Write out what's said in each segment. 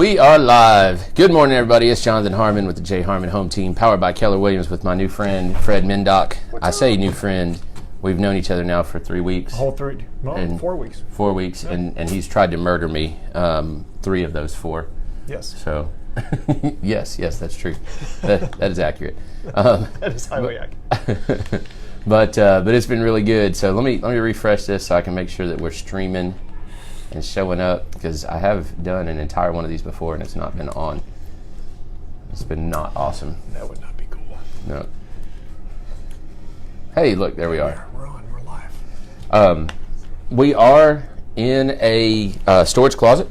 We are live. Good morning, everybody. It's Jonathan Harmon with the J. Harmon Home Team, powered by Keller Williams with my new friend, Fred Mindach. I say new friend. We've known each other now for 3 weeks. 4 weeks. 4 weeks, yeah. and he's tried to murder me 3 of those 4. Yes. So, yes, that's true. That is accurate. That is highly accurate. But it's been really good. So let me refresh this so I can make sure that we're streaming and showing up, because I have done an entire one of these before and it's not been on. It's been not awesome. That would not be cool. No. Hey, look, there we are. We're on. We're live. We are in a storage closet.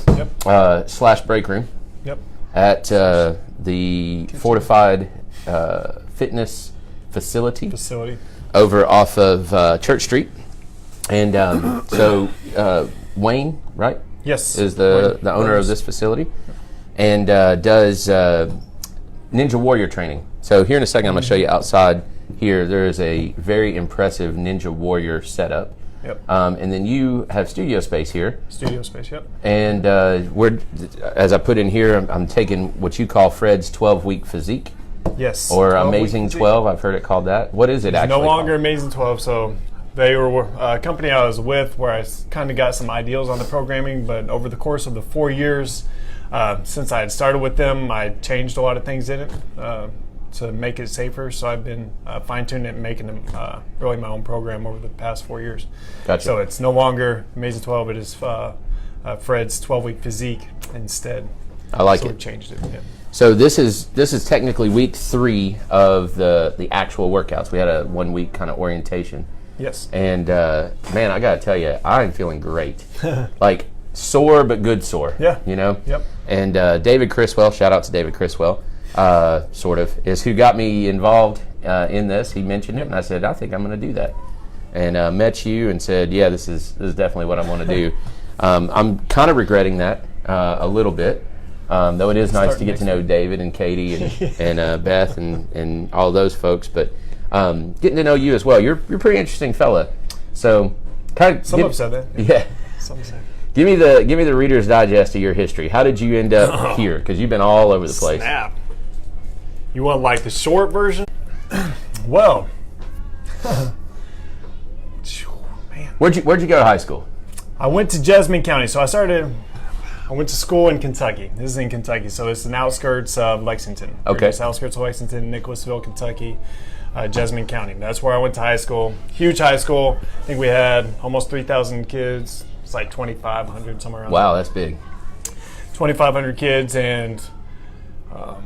Yep. Slash break room. Yep. At the Fortified Fitness facility over off of Church Street. And so Wayne, right? Yes. Is the owner of this facility, and does Ninja Warrior training. So here in a second, I'm going to show you outside here. There is a very impressive Ninja Warrior setup. Yep. And then you have studio space here. Studio space, yep. And we're, as I put in here, I'm taking what you call Fred's 12-week physique. Yes. Or Amazing 12, I've heard it called that. What is it it's actually no longer called? Amazing 12, so they were a company I was with where I kind of got some ideals on the programming, but over the course of the 4 years since I had started with them, I changed a lot of things in it to make it safer. So I've been fine-tuning it and making them really my own program over the past 4 years. Gotcha. So it's no longer Amazing 12, it is Fred's 12-week physique instead. I like so it. We changed it, yeah. So this is technically week 3 of the actual workouts. We had a 1 week kind of orientation. Yes. And man, I gotta tell you, I'm feeling great. Like sore but good sore. Yeah. You know. Yep. And David Criswell, shout out to David Criswell, sort of is who got me involved in this. He mentioned it, and I said, I think I'm going to do that. And met you and said, yeah, this is definitely what I want to do. I'm kind of regretting that a little bit. Though it is nice to get to know David and Katie and Beth and all those folks, but getting to know you as well. You're a pretty interesting fella. So, kind of some have said that. Yeah. Some say. Give me the Reader's Digest of your history. How did you end up here? Because you've been all over the place. Snap. You want like the short version? Well, man. Where'd you go to high school? I went to Jessamine County. So I went to school in Kentucky. This is in Kentucky, so it's in the outskirts of Lexington. Okay. It's outskirts of Lexington, Nicholasville, Kentucky, Jessamine County. That's where I went to high school. Huge high school. I think we had almost 3,000 kids. It's like 2,500 somewhere around. Wow, that's big. 2,500 kids, and I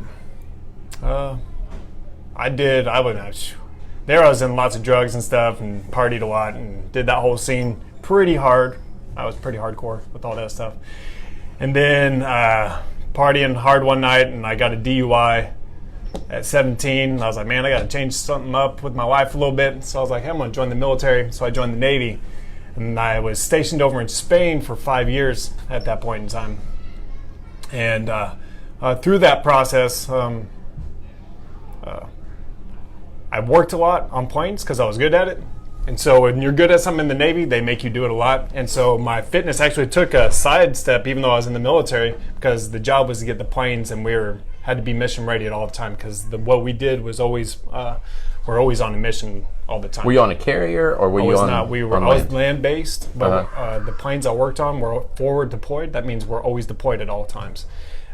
was in lots of drugs and stuff, and partied a lot, and did that whole scene pretty hard. I was pretty hardcore with all that stuff. And then partying hard one night, and I got a DUI at 17. I was like, man, I got to change something up with my life a little bit. So I was like, hey, I'm going to join the military. So I joined the Navy. And I was stationed over in Spain for 5 years at that point in time. And through that process, I worked a lot on planes because I was good at it. And so when you're good at something in the Navy, they make you do it a lot. And so my fitness actually took a sidestep, even though I was in the military, because the job was to get the planes, and had to be mission ready at all the time, because what we did was always we're always on a mission all the time. Were you on a carrier, or were you on? Not. We were always land based, but the planes I worked on were forward deployed. That means we're always deployed at all times.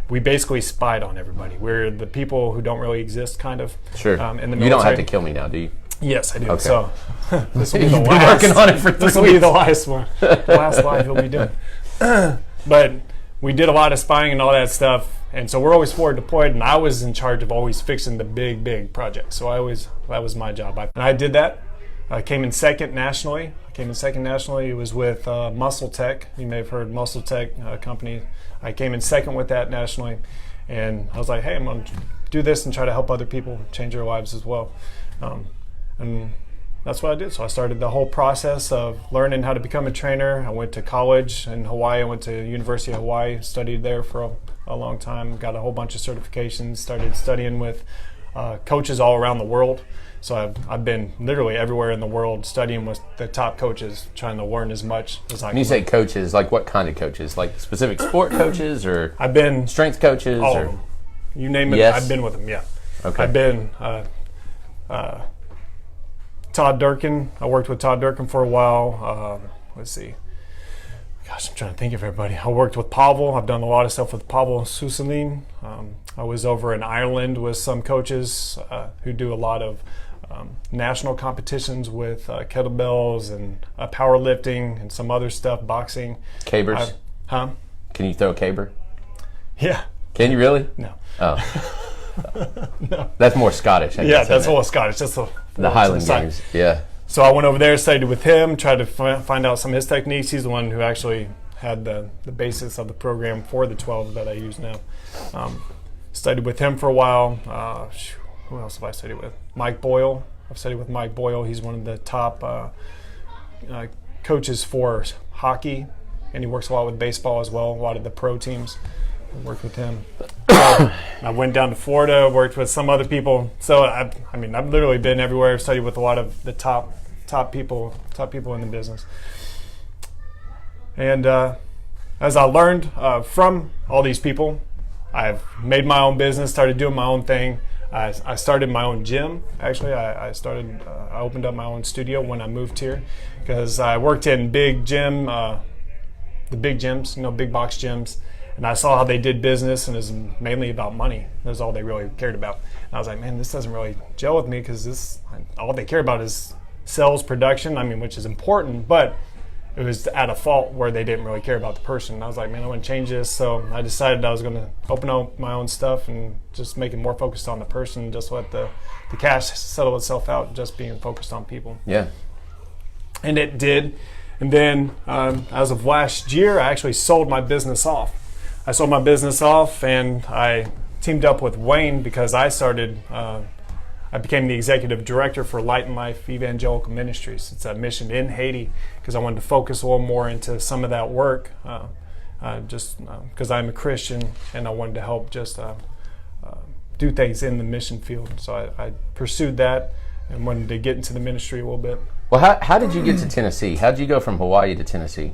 We basically spied on everybody. We're the people who don't really exist, kind of. Sure. In the military. You don't have to kill me now, do you? Yes, I do. Okay. So this will be the You've been last. working on it for 3 weeks. This will be the last one. The last live you'll be doing. But we did a lot of spying and all that stuff, and so we're always forward deployed. And I was in charge of always fixing the big projects. So that was my job. And I did that. I came in second nationally. It was with Muscle Tech. You may have heard Muscle Tech company. I came in second with that nationally, and I was like, hey, I'm going to do this and try to help other people change their lives as well. And that's what I did. So I started the whole process of learning how to become a trainer. I went to college in Hawaii. I went to University of Hawaii, studied there for a long time, got a whole bunch of certifications, started studying with coaches all around the world. So I've been literally everywhere in the world studying with the top coaches, trying to learn as much as I can. When you say coaches, like what kind of coaches? Like specific sport coaches, or I've been strength coaches? all or of them. You name it, Yes. I've been with them, yeah. Okay. I've been Todd Durkin. I worked with Todd Durkin for a while. Let's see. Gosh, I'm trying to think of everybody. I worked with Pavel. I've done a lot of stuff with Pavel Susalin. I was over in Ireland with some coaches who do a lot of national competitions with kettlebells and powerlifting and some other stuff, boxing. Cabers? Huh? Can you throw a caber? Yeah. Can you really? No. Oh. No. That's more Scottish, I Yeah, guess, that's isn't it? all Scottish. That's The Highland side. Games, yeah. So I went over there, studied with him, tried to find out some of his techniques. He's the one who actually had the basics of the program for the 12 that I use now. Studied with him for a while. Who else have I studied with? Mike Boyle. I've studied with Mike Boyle. He's one of the top coaches for hockey, and he works a lot with baseball as well, a lot of the pro teams. I worked with him. I went down to Florida, worked with some other people. So I've literally been everywhere. I've studied with a lot of the top people in the business. And as I learned from all these people, I've made my own business, started doing my own thing. I started my own gym. Actually, I opened up my own studio when I moved here because I worked in big gym, the big gyms, big box gyms. And I saw how they did business, and it was mainly about money. That's all they really cared about. And I was like, man, this doesn't really gel with me because all they care about is sales, production, which is important, but it was at a fault where they didn't really care about the person. And I was like, man, I want to change this. So I decided I was going to open up my own stuff and just make it more focused on the person, just let the cash settle itself out, just being focused on people. Yeah. And it did. And then as of last year, I actually sold my business off. I sold my business off, and I teamed up with Wayne because I became the executive director for Light and Life Evangelical Ministries. It's a mission in Haiti because I wanted to focus a little more into some of that work, just because I'm a Christian and I wanted to help just do things in the mission field. So I pursued that and wanted to get into the ministry a little bit. Well, how did you get to Tennessee? How did you go from Hawaii to Tennessee?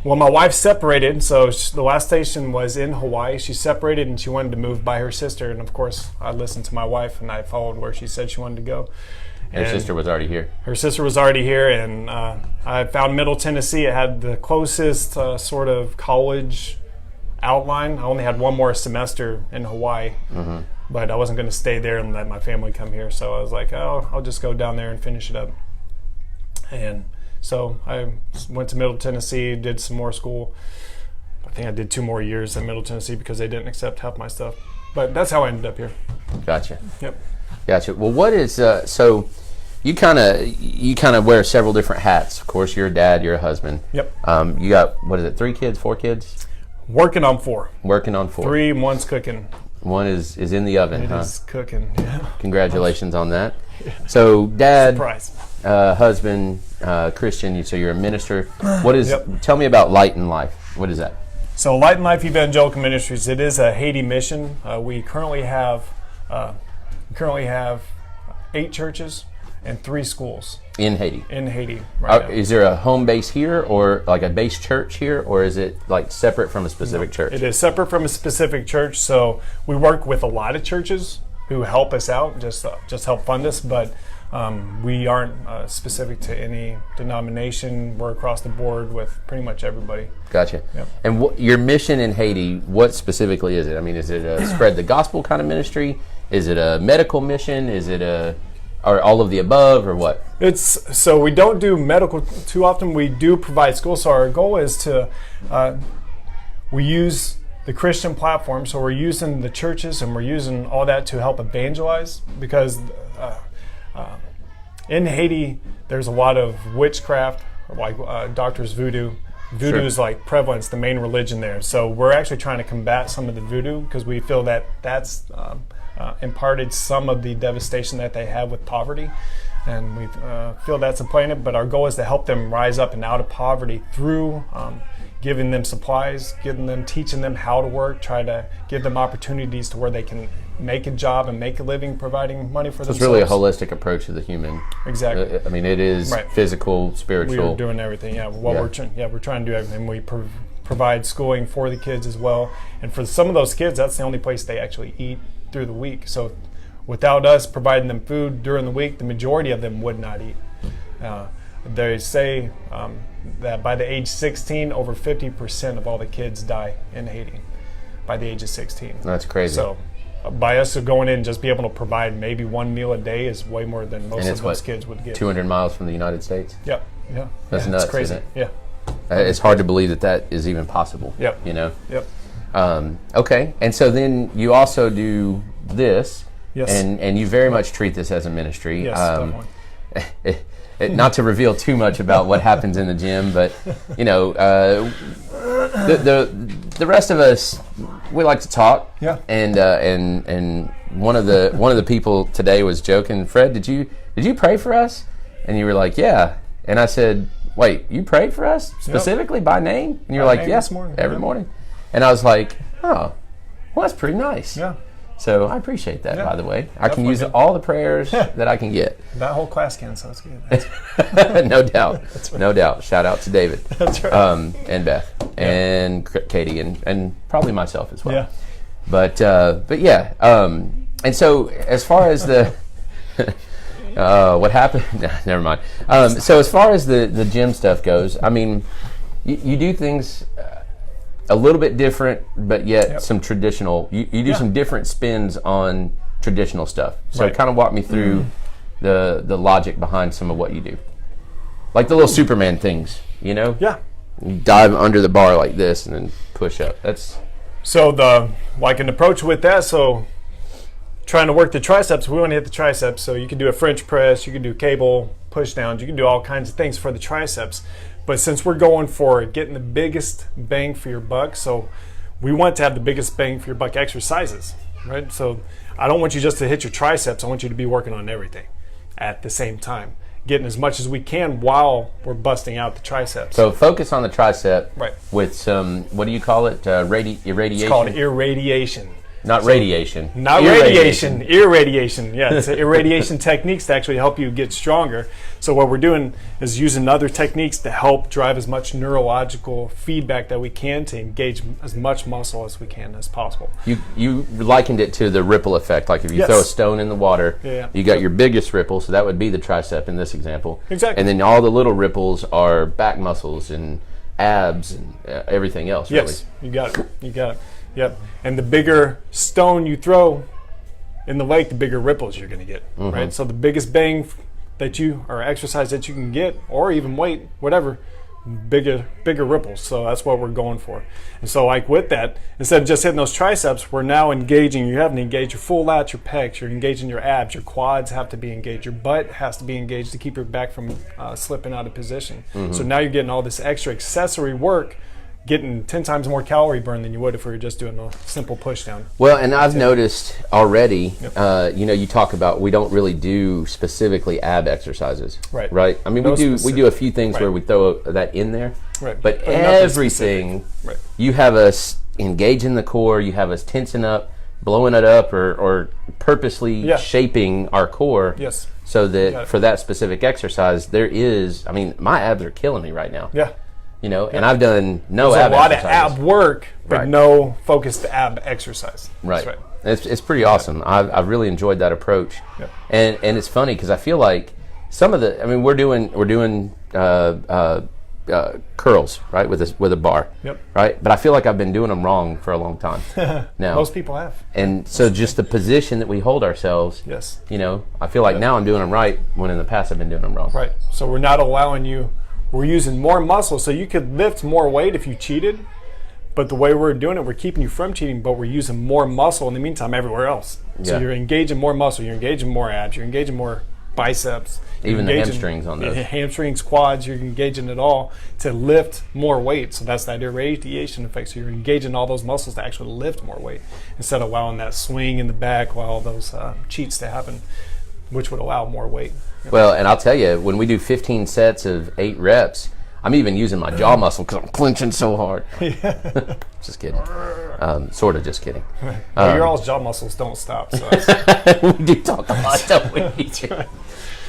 Well, my wife separated, so the last station was in Hawaii. She separated and she wanted to move by her sister, and of course I listened to my wife and I followed where she said she wanted to go. Her sister was already here? Her sister was already here, and I found Middle Tennessee. It had the closest sort of college outline. I only had one more semester in Hawaii, but I wasn't going to stay there and let my family come here, so I was like, oh, I'll just go down there and finish it up. And so I went to Middle Tennessee, did some more school. I think I did 2 more years at Middle Tennessee because they didn't accept half my stuff. But that's how I ended up here. Gotcha. Yep. Gotcha. Well, what is so? You kind of wear several different hats. Of course, you're a dad. You're a husband. Yep. You got 3 kids, 4 kids? Working on 4. Working on 4. 3, and 1's cooking. One is in the oven. It is cooking. Yeah. Congratulations on that. So, dad, Surprise. Husband, Christian. So you're a minister. What is? Yep. Tell me about Light and Life. What is that? So Light and Life Evangelical Ministries. It is a Haiti mission. We currently have 8 churches and 3 schools In Haiti. in Haiti right now. Is there a home base here, or like a base church here, or is it like separate from a specific church? It is separate from a specific church. So we work with a lot of churches who help us out, just help fund us, but we aren't specific to any denomination. We're across the board with pretty much everybody. Gotcha. Yep. And your mission in Haiti, what specifically is it? I mean, is it a spread the gospel kind of ministry? Is it a medical mission? Is it or all of the above, or what? So we don't do medical too often. We do provide school. So our goal is to we use the Christian platform. So we're using the churches and we're using all that to help evangelize, because in Haiti there's a lot of witchcraft, like doctors voodoo. Voodoo is like prevalent. It's the main religion there. So we're actually trying to combat some of the voodoo because we feel that that's imparted some of the devastation that they have with poverty, and we feel that's a planet. But our goal is to help them rise up and out of poverty through giving them supplies, teaching them how to work, try to give them opportunities to where they can make a job and make a living providing money for themselves. It's really a holistic approach to the human. Exactly. I mean, it is physical, spiritual. We're doing everything. Yeah. We're trying to do everything. We provide schooling for the kids as well. And for some of those kids, that's the only place they actually eat through the week. So without us providing them food during the week, the majority of them would not eat. They say that by the age 16, over 50% of all the kids die in Haiti by the age of 16. That's crazy. So by us going in and just be able to provide maybe one meal a day is way more than most of those kids would get. 200 miles from the United States? Yep. Yeah. That's nuts, it's crazy. isn't it? Yeah. It's hard to believe that is even possible. Yep. You know? Yep. Okay. And so then you also do this. Yes. And you very much treat this as a ministry. Yes, definitely. Not to reveal too much about what happens in the gym, but you know, the rest of us, we like to talk. Yeah. And one of the people today was joking, Fred, did you pray for us? And you were like, yeah. And I said, wait, you prayed for us specifically by name? And you're like, yes, every morning. And I was like, oh, well, that's pretty nice. Yeah. So I appreciate that, by the way. I can use all the prayers that I can get. That whole class can, so it's good. No doubt. No doubt. Shout out to David. That's right. And Beth and Katie and probably myself as well. Yeah. But yeah. And so as far as the what happened? Never mind. So as far as the gym stuff goes, I mean, you do things a little bit different, but yet some traditional. You do some different spins on traditional stuff. So kind of walk me through the logic behind some of what you do, like the little Superman things. You know? Yeah. You dive under the bar like this and then push up. That's so an approach with that. So trying to work the triceps, we want to hit the triceps. So you can do a French press, you can do cable push downs, you can do all kinds of things for the triceps. But since we're going for getting the biggest bang for your buck, so we want to have the biggest bang for your buck exercises, right? So I don't want you just to hit your triceps. I want you to be working on everything at the same time, getting as much as we can while we're busting out the triceps. So focus on the tricep with some, what do you call it? Irradiation? It's called irradiation. Not radiation. Not radiation. Irradiation. Yeah, it's irradiation techniques to actually help you get stronger. So what we're doing is using other techniques to help drive as much neurological feedback that we can to engage as much muscle as we can as possible. You likened it to the ripple effect. Like if you throw a stone in the water, you got your biggest ripple, so that would be the tricep in this example. Exactly. And then all the little ripples are back muscles and abs and everything else. Yes, really. You got it. Yep. And the bigger stone you throw in the lake, the bigger ripples you're going to get, right? So the biggest bang that or exercise that you can get, or even weight, whatever, bigger ripples. So that's what we're going for. And so like with that, instead of just hitting those triceps, we're now engaging. You're having to engage your full lats, your pecs, you're engaging your abs, your quads have to be engaged, your butt has to be engaged to keep your back from slipping out of position. So now you're getting all this extra accessory work, getting 10 times more calorie burn than you would if we were just doing a simple push down. Well, and I've noticed already, you talk about we don't really do specifically ab exercises. Right? I mean, we do a few things where we throw that in there. Right. But everything, you have us engaging the core, you have us tensing up, blowing it up, or purposely shaping our core. Yes. So that for that specific exercise, my abs are killing me right now. Yeah. And I've done no There's ab a lot exercises. of ab work, but no focused ab exercise. Right. That's right. It's pretty awesome. I've really enjoyed that approach. Yep. And it's funny because I feel like some of we're doing curls, right, with a bar. Yep. Right. But I feel like I've been doing them wrong for a long time now. Most people have. And so just the position that we hold ourselves. Yes. I feel like now I'm doing them right when in the past I've been doing them wrong. Right. So we're not allowing you. We're using more muscle, so you could lift more weight if you cheated, but the way we're doing it, we're keeping you from cheating, but we're using more muscle in the meantime everywhere else. So you're engaging more muscle, you're engaging more abs, you're engaging more biceps. Even the hamstrings on those. Hamstrings, quads, you're engaging it all to lift more weight. So that's that irradiation effect. So you're engaging all those muscles to actually lift more weight instead of allowing that swing in the back while those cheats to happen, which would allow more weight. Well, and I'll tell you, when we do 15 sets of 8 reps, I'm even using my jaw muscle because I'm clenching so hard. Just kidding. Sort of just kidding. Your all's jaw muscles don't stop. So that's, we do talk a lot, don't we?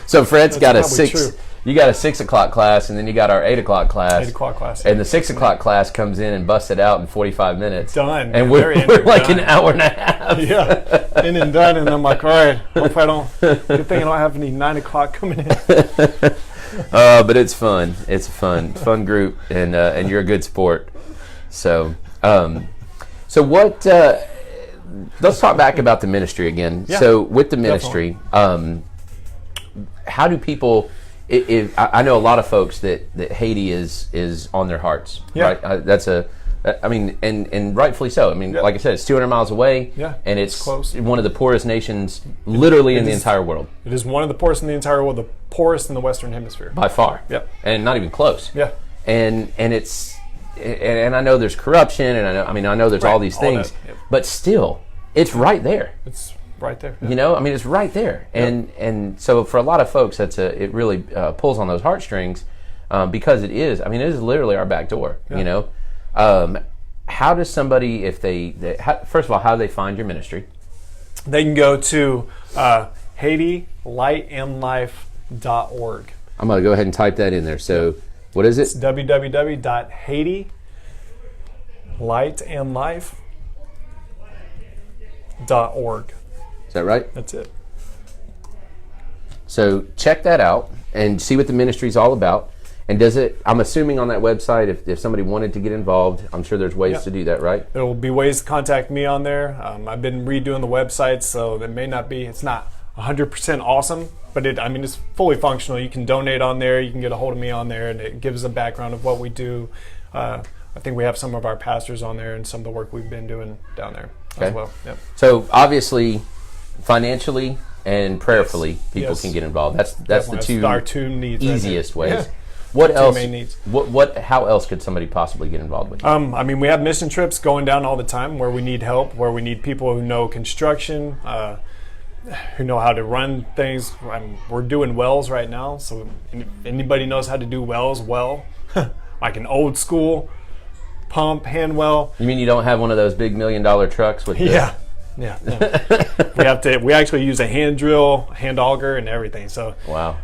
So Fred's got a 6. true. You got a 6 o'clock class, and then you got our 8 o'clock class. 8 o'clock class. And the 6 o'clock class comes in and busts it out in 45 minutes. Done. And we're like an hour and a half. Yeah, in and done. And I'm like, all right, hope I don't. Good thing I don't have any 9 o'clock coming in. But it's fun. It's a fun group, and you're a good sport. So, so what? Let's talk back about the ministry again. Yeah, so with the ministry, how do people? I know a lot of folks that Haiti is on their hearts. Yeah. Right. I mean, and rightfully so. I mean, like I said, it's 200 miles away. Yeah, and it's close. One of the poorest nations, literally in the entire world. It is one of the poorest in the entire world, the poorest in the Western Hemisphere. By far. Yep. And not even close. Yeah. And it's and I know there's corruption, and I know there's all these things, but still, it's right there. It's right there. Yeah. You know, I mean, it's right there, and so for a lot of folks, it really pulls on those heartstrings because it is. I mean, it is literally our back door. Yeah. You know, how does somebody, if first of all, how do they find your ministry? They can go to HaitiLightandLife.org. I'm gonna go ahead and type that in there. So, what is it? It's www.HaitiLightandLife.org. Is that right? That's it. So check that out and see what the ministry is all about. And I'm assuming on that website, if somebody wanted to get involved, I'm sure there's ways to do that, right? There will be ways to contact me on there. I've been redoing the website, so it's not 100% awesome, but it's fully functional. You can donate on there, you can get a hold of me on there, and it gives a background of what we do. I think we have some of our pastors on there and some of the work we've been doing down there as well. Yep. So obviously, financially and prayerfully, people can get involved. That's our two needs, easiest ways. Yeah. What else? Main needs. How else could somebody possibly get involved with you? We have mission trips going down all the time where we need help, where we need people who know construction, who know how to run things. We're doing wells right now, so if anybody knows how to do wells well, like an old school pump, hand well. You mean you don't have one of those big $1 million trucks with? Yeah. We actually use a hand drill, hand auger, and everything. So wow.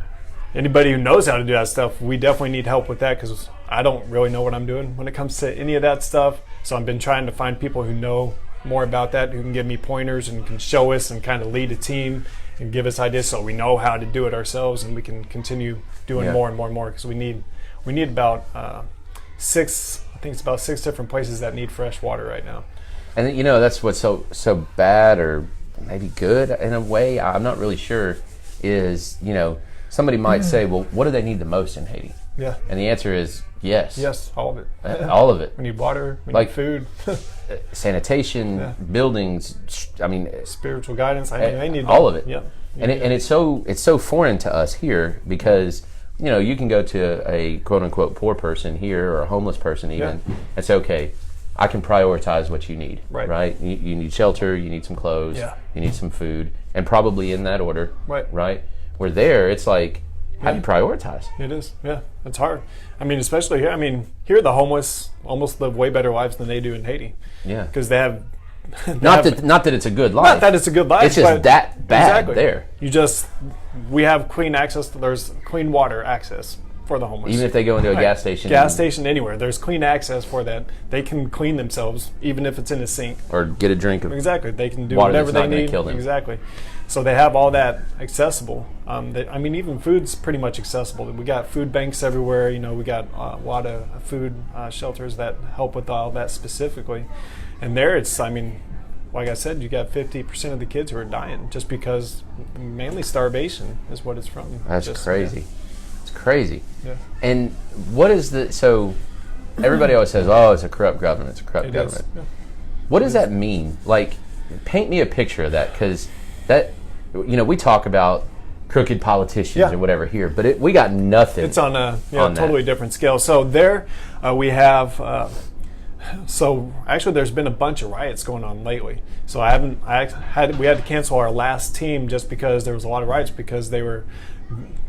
Anybody who knows how to do that stuff, we definitely need help with that because I don't really know what I'm doing when it comes to any of that stuff. So I've been trying to find people who know more about that, who can give me pointers and can show us and kind of lead a team and give us ideas so we know how to do it ourselves and we can continue doing more and more and more because we need about 6 different places that need fresh water right now. And that's what's so bad or maybe good in a way, I'm not really sure, is somebody might say, well, what do they need the most in Haiti? Yeah. And the answer is yes. Yes, all of it. All of it. We need water, we need food. Sanitation, buildings, spiritual guidance. They need all of it. Yeah. And it's so foreign to us here because you can go to a quote unquote poor person here or a homeless person even and say, okay, I can prioritize what you need. Right? You need shelter, you need some clothes, you need some food, and probably in that order. Right? Where there, it's like, how do you prioritize? It is, it's hard. Especially here. Here the homeless almost live way better lives than they do in Haiti. Yeah, because they have. Not that it's a good life. Not that it's a good life. It's just that bad there. We have clean access. There's clean water access for the homeless. Even if they go into a gas station. Gas station anywhere. There's clean access for that. They can clean themselves, even if it's in a sink. Or get a drink of exactly. They can do whatever they need. Kill them. Exactly. So they have all that accessible. Even food's pretty much accessible. We got food banks everywhere. We got a lot of food shelters that help with all that specifically. And there it's, like I said, you got 50% of the kids who are dying just because mainly starvation is what it's from. That's crazy. Yeah. It's crazy. Yeah. And what is so everybody always says, oh, it's a corrupt government. It's a corrupt government. Yeah. What does that mean? Like, paint me a picture of that because that, we talk about crooked politicians or whatever here, but we got nothing. It's on a totally different scale. So there we have, actually there's been a bunch of riots going on lately. So we had to cancel our last team just because there was a lot of riots because the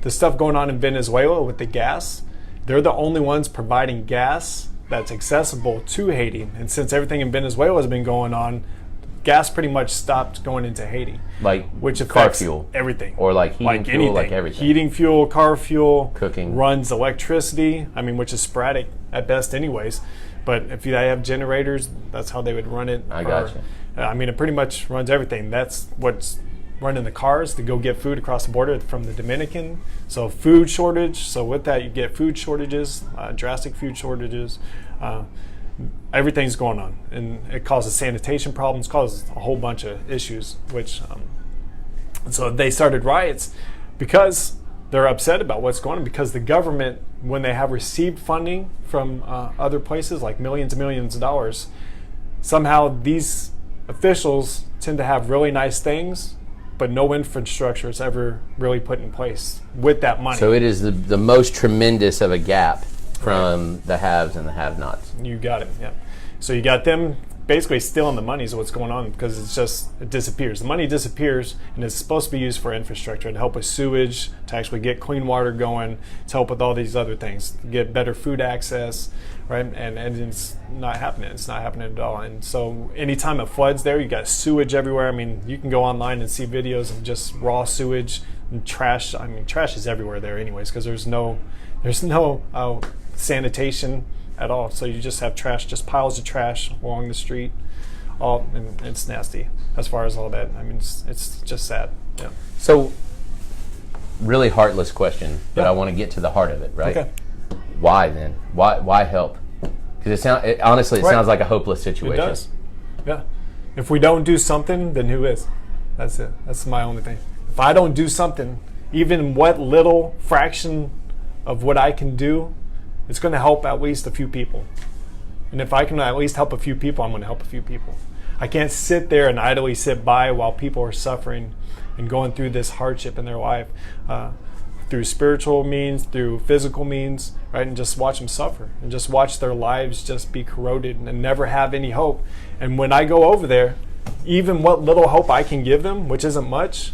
stuff going on in Venezuela with the gas they're the only ones providing gas that's accessible to Haiti. And since everything in Venezuela has been going on, gas pretty much stopped going into Haiti. Like which car affects fuel. everything. Or like heating fuel, anything. like everything. Heating fuel, car fuel. Cooking. Runs electricity, which is sporadic at best anyways. But if they have generators, that's how they would run it. I gotcha. It pretty much runs everything. That's what's running the cars to go get food across the border from the Dominican. So food shortage. So with that, you get food shortages, drastic food shortages. Everything's going on, and it causes sanitation problems, causes a whole bunch of issues. Which, so they started riots because they're upset about what's going on, because the government, when they have received funding from other places, like millions and millions of dollars, somehow these officials tend to have really nice things, but no infrastructure is ever really put in place with that money. So it is the most tremendous of a gap from the haves and the have-nots. You got it, yeah. So you got them basically stealing the money is what's going on, because it disappears. The money disappears, and it's supposed to be used for infrastructure, to help with sewage, to actually get clean water going, to help with all these other things, to get better food access, right? And it's not happening. It's not happening at all. And so anytime it floods there, you got sewage everywhere. You can go online and see videos of just raw sewage and trash. Trash is everywhere there anyways, because there's no sanitation at all. So you just have trash, just piles of trash along the street. And it's nasty as far as all that. It's just sad. Yeah. So, really heartless question, but Yeah. I want to get to the heart of it, right? Okay. Why then? Why help? Because honestly, it Right. sounds like a hopeless situation. It does. Yeah. If we don't do something, then who is? That's it. That's my only thing. If I don't do something, even what little fraction of what I can do, it's going to help at least a few people. And if I can at least help a few people, I'm going to help a few people. I can't sit there and idly sit by while people are suffering and going through this hardship in their life, through spiritual means, through physical means, right? And just watch them suffer and just watch their lives just be corroded and never have any hope. And when I go over there, even what little hope I can give them, which isn't much,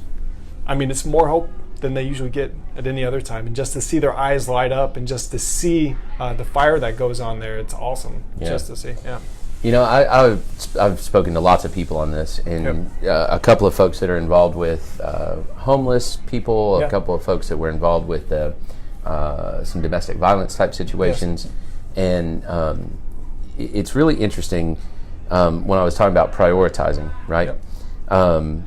it's more hope than they usually get at any other time. And just to see their eyes light up and just to see the fire that goes on there, it's awesome. Yeah. Just to see. Yeah. I've spoken to lots of people on this, and a couple of folks that are involved with homeless people, a couple of folks that were involved with some domestic violence type situations. Yes. And it's really interesting when I was talking about prioritizing, right? Yep.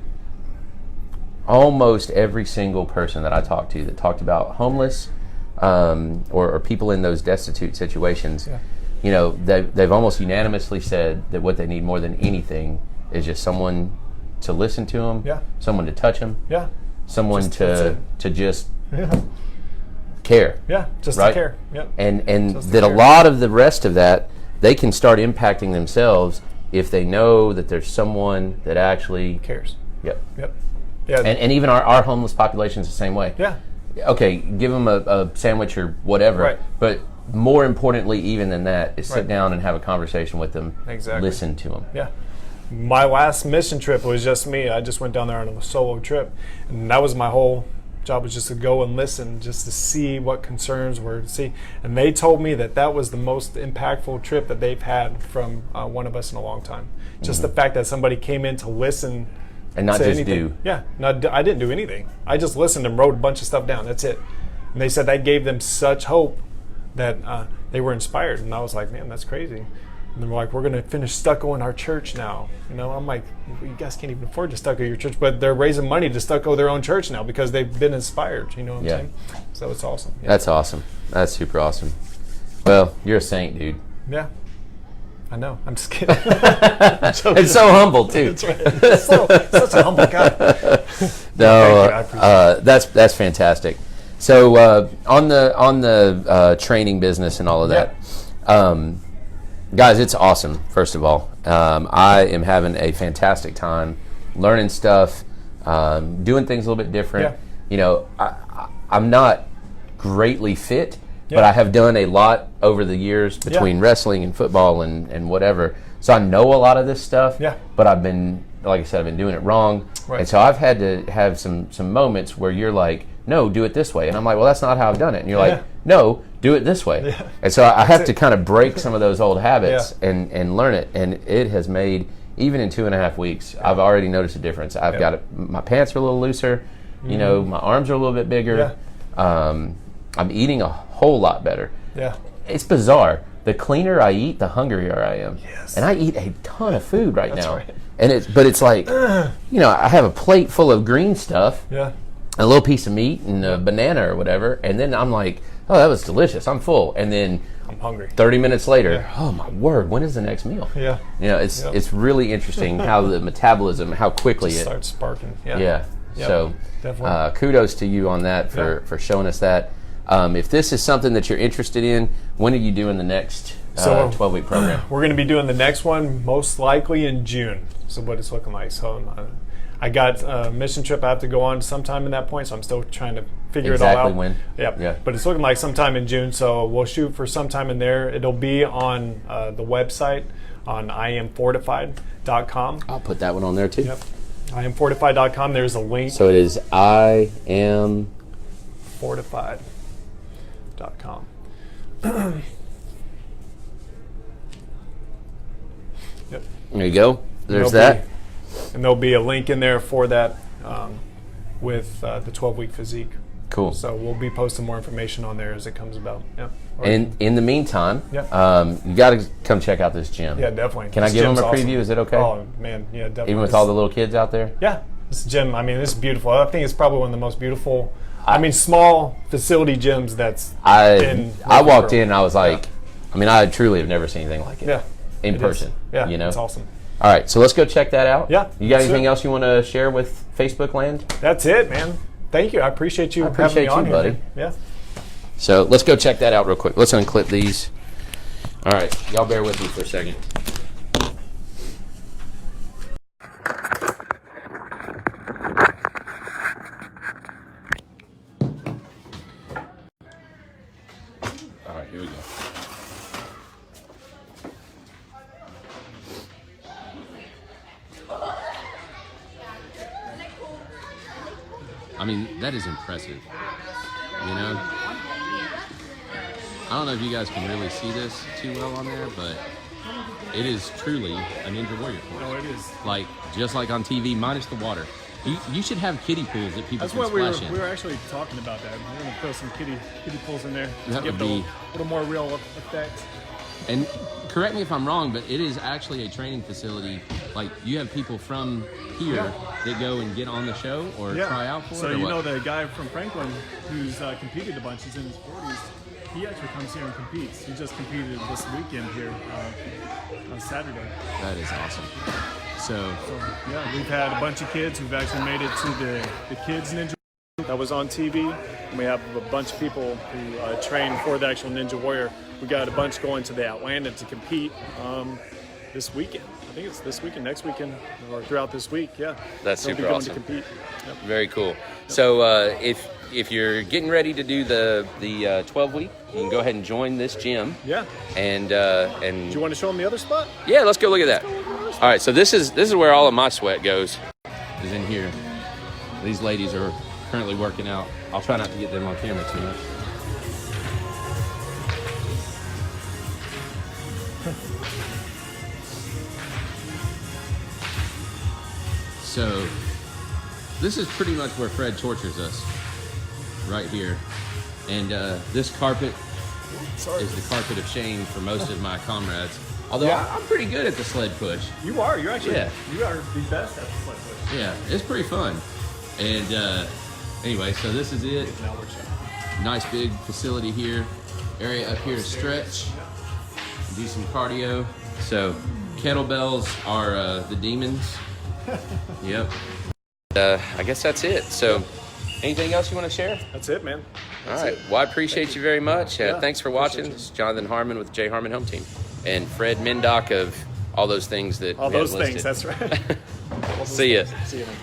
Almost every single person that I talked to that talked about homeless or people in those destitute situations, they've almost unanimously said that what they need more than anything is just someone to listen to them, someone to touch them, someone to just care. Yeah, just right? to care. Yep. And that a lot of the rest of that, they can start impacting themselves if they know that there's someone that actually cares. Yep. Yeah. And even our homeless population is the same way. Yeah. Okay, give them a sandwich or whatever. Right. But more importantly, even than that, is sit Right. down and have a conversation with them. Exactly. Listen to them. Yeah. My last mission trip was just me. I just went down there on a solo trip, and that was my whole job, was just to go and listen, just to see what concerns were to see. And they told me that was the most impactful trip that they've had from one of us in a long time. Just the fact that somebody came in to listen. And not just anything. do. Yeah, I didn't do anything. I just listened and wrote a bunch of stuff down. That's it. And they said that gave them such hope that they were inspired. And I was like, man, that's crazy. And they're like, we're going to finish stucco in our church now. I'm like, you guys can't even afford to stucco your church, but they're raising money to stucco their own church now because they've been inspired. You know what I'm saying? So it's awesome. Yeah. That's awesome. That's super awesome. Well, you're a saint, dude. Yeah. I know. I'm just kidding. And so humble too. That's right. Such a humble guy. No, that's fantastic. So on the training business and all of that, guys, it's awesome. First of all, I am having a fantastic time learning stuff, doing things a little bit different. I'm not greatly fit. But I have done a lot over the years between wrestling and football and whatever. So I know a lot of this stuff. Yeah. But I've been, like I said, I've been doing it wrong. Right. And so I've had to have some moments where you're like, no, do it this way. And I'm like, well, that's not how I've done it. And you're like, no, do it this way. Yeah. And so I have to kind of break some of those old habits Yeah. and learn it. And it has made, even in 2.5 weeks, I've already noticed a difference. I've got my pants are a little looser, you know, my arms are a little bit bigger. I'm eating a whole lot better. Yeah. It's bizarre. The cleaner I eat, the hungrier I am. Yes. And I eat a ton of food right now. Right. And it's like, you know, I have a plate full of green stuff, Yeah. a little piece of meat and a banana or whatever, and then I'm like, oh, that was delicious. I'm full. And then I'm hungry. 30 minutes later, oh my word, when is the next meal? Yeah. You know, it's really interesting how the metabolism, how quickly Just it starts sparking. Yeah. yeah. Yep, So definitely. kudos to you on that for showing us that. If this is something that you're interested in, when are you doing the next 12-week program? We're going to be doing the next one most likely in June. So what it's looking like. So I got a mission trip I have to go on sometime in that point, so I'm still trying to figure it all out. Exactly when? Yep. Yeah. But it's looking like sometime in June, so we'll shoot for sometime in there. It'll be on the website on IamFortified.com. I'll put that one on there too. Yep. IamFortified.com. There's a link. So it is IamFortified.com. Fortified.com. Yep. There you go. There's that. And there'll be a link in there for that with the 12-week physique. Cool. So we'll be posting more information on there as it comes about. Yeah. And in the meantime, Yeah. You got to come check out this gym. Yeah, definitely. Can I This give them a gym's preview? awesome. Is it okay? Oh man, yeah, definitely. Even with all the little kids out there? Yeah, this gym. I mean, this is beautiful. I think it's probably one of the most beautiful. I mean, small facility gyms that's. I walked in Murfreesboro. and I was like, I mean, I truly have never seen anything like it. Yeah. In It person. is. Yeah, You know? it's awesome. All right, so let's go check that out. Yeah, You got that's anything it. else you want to share with Facebook land? That's it, man. Thank you. I appreciate you appreciate having me you, on buddy. here. Yeah. So let's go check that out real quick. Let's unclip these. All right, y'all bear with me for a second. All right, here we go. I mean, that is impressive. You know? I don't know if you guys can really see this too well on there, but it is truly a Ninja Warrior course. No, it is. Like, just like on TV, minus the water. You should have kiddie pools that people That's can what we splash in. were actually talking about that. We're going to put some kiddie pools in there That to give would it be- a little more real effect. And correct me if I'm wrong, but it is actually a training facility. Like, you have people from here that go and get on the show or try out for so it? Or you what? know the guy from Franklin who's competed a bunch, he's in his 40s, he actually comes here and competes. He just competed this weekend here on Saturday. That is awesome. So, Yeah, we've had a bunch of kids who've actually made it to the Kids Ninja that was on TV. And we have a bunch of people who train for the actual Ninja Warrior. We got a bunch going to the Atlanta to compete this weekend. I think it's this weekend, next weekend, or throughout this week. Yeah, That's they'll super be going awesome. to compete. Yep. very cool. So, if you're getting ready to do the 12-week, you can go ahead and join this gym. Yeah. And Do you want to show them the other spot? yeah, let's go look at that. All right, so this is where all of my sweat goes. Is in here. These ladies are currently working out. I'll try not to get them on camera too much. So, this is pretty much where Fred tortures us, right here. And this carpet is the carpet of shame for most of my comrades. Although I'm pretty good at the sled push. You are. You're actually. Yeah. You are the best at the sled push. Yeah, it's pretty fun. And anyway, so this is it. Now we're checking. Nice big facility here. Area up here to stretch, do some cardio. So kettlebells are the demons. Yep. I guess that's it. So anything else you want to share? That's it, man. All right. Well, I appreciate you very much. Yeah, Thanks for watching. appreciate you. This is Jonathan Harmon with J Harmon Home Team. And Fred Mindach of all those things that All we have those things. listed. That's right. See ya. See you, man.